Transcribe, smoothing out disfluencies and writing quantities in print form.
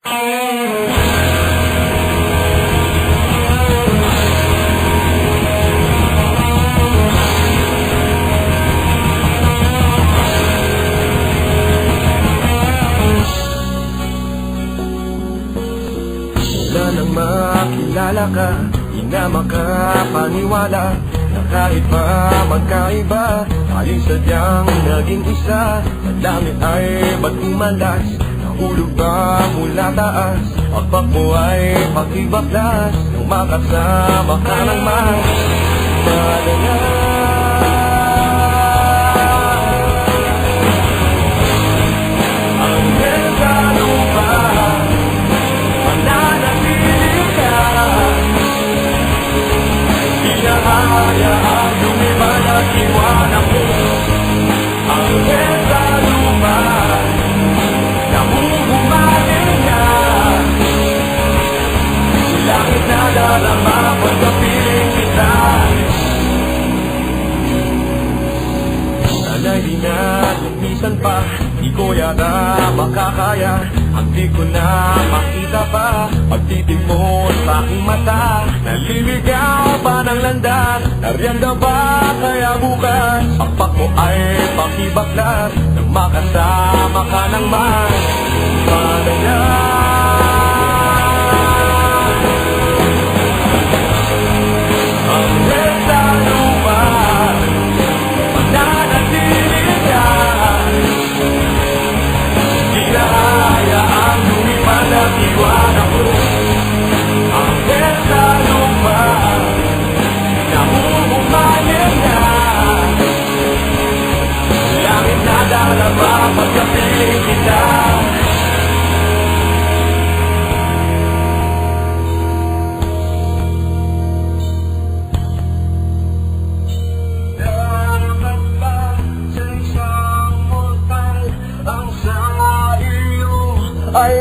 Wala nang makilala ka, di na makapaniwala na kahit pa magkaiba, tayo'y sadyang naging isa. Madami ay ba't umalas, nahulog ba mula taas? Pagpak mo ay pakibaklas, nang makasama ka ng mas malala. Hanggang sa lupa hinahayaan lumipad at iwanan mo hanggang sa lupa. Nahuhumaling na langit na darama pagkapiling kita. Sana'y di na lumisan pa, di ko yata makakaya. Ang di ko na makita pa, pagtitig mo sa aking mata. Naliligaw pa ng landas, nariyan ka ba kaya bukas? Pakpak mo ay pakibaklas, nang makasama ka ng mas malaya. Hanggang sa lupa mananatili ka, hinahayaan lumipad at iwanan mo hanggang sa lupa. Nahuhumaling na langit na darama pagkapiling kita. Dapat ba sa isang mortal ang sa iyo ay